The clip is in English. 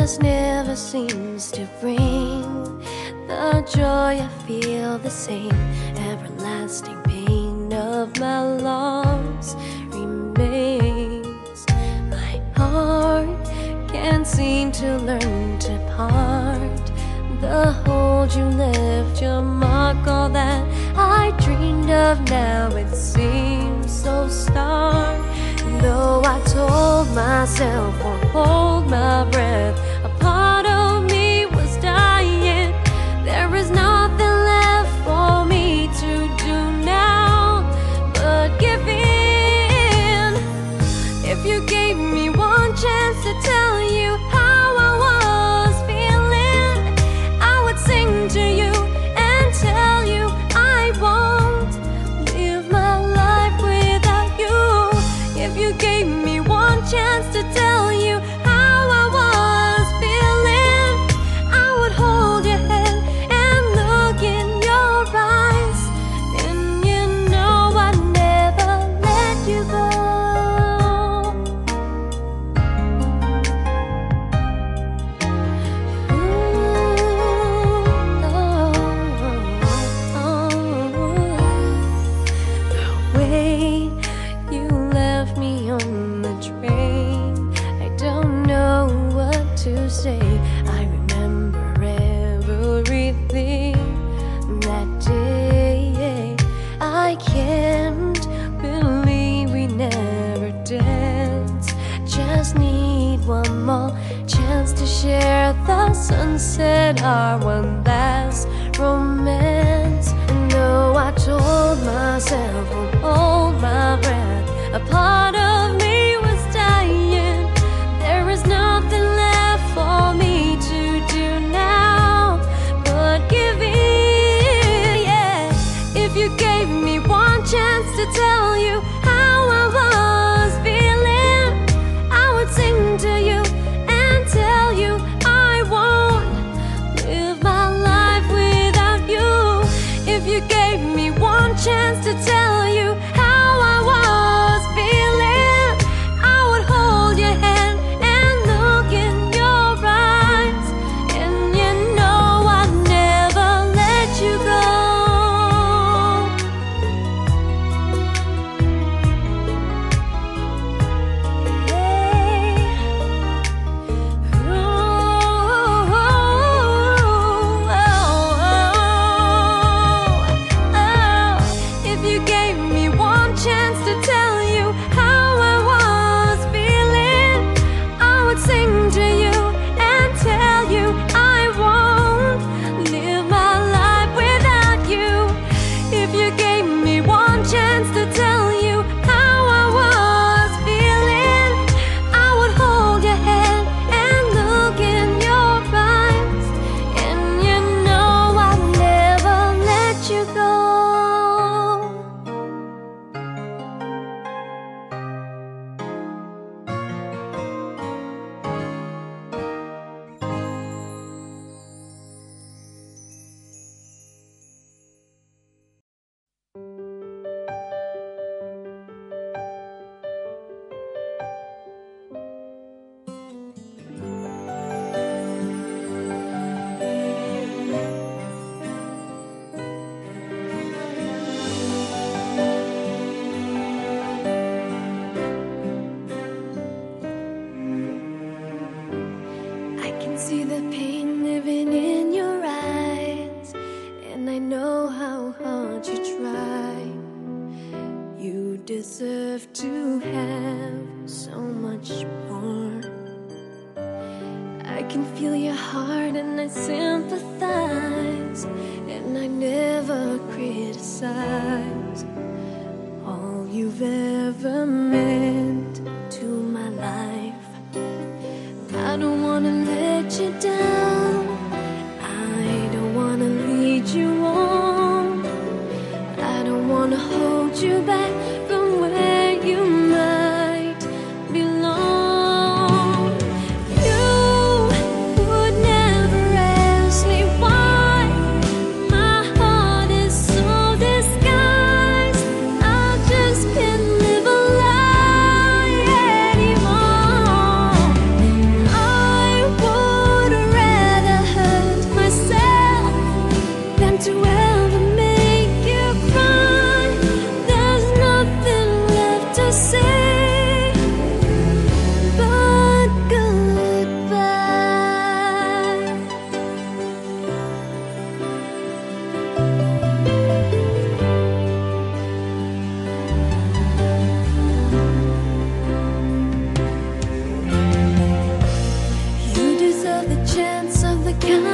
just never seems to bring the joy I feel, the same everlasting pain of my loss remains. My heart can't seem to learn to part. The hold you left, your mark, all that I dreamed of, now it seems so stark. Though I told myself, won't hold my breath, a part of me was dying. There is nothing left for me to do now but give in. If you gave me one chance to tell you how I was feeling, I would sing to you and tell you I won't live my life without you. If you gave me one chance to tell you how I was feeling, I would hold your hand and look in your eyes, and you know I'd never let you go. The way you left me on the train, I don't know what to say. I remember everything that day. I can't believe we never danced. Just need one more chance to share the sunset, our one last romance. And though I told myself, won't hold my breath, a part of me was dying. There is nothing left for me to do now but give in. Yeah. If you gave me one chance to tell you how I was feeling, I would sing to you and tell you I won't live my life without you. If you gave me one chance to tell you how I was feeling, I would hold your hand and look in your eyes, and you know I'd never let you go. If you gave me one chance to tell you how I was feeling, I would sing to you and tell you I won't live my life without you. If you gave me one chance to tell you how I was feeling, I would hold your hand and look in your eyes, and you know I'd never let you go. I can see the pain living in your eyes, and I know how hard you try. You deserve to have so much more. I can feel your heart and I sympathize, and I never criticize all you've ever meant to my life. I don't wanna let you down, I don't wanna lead you on, I don't wanna hold you back from where you might belong. You would never ask me why my heart is so disguised. I just can't live a lie anymore. I would Come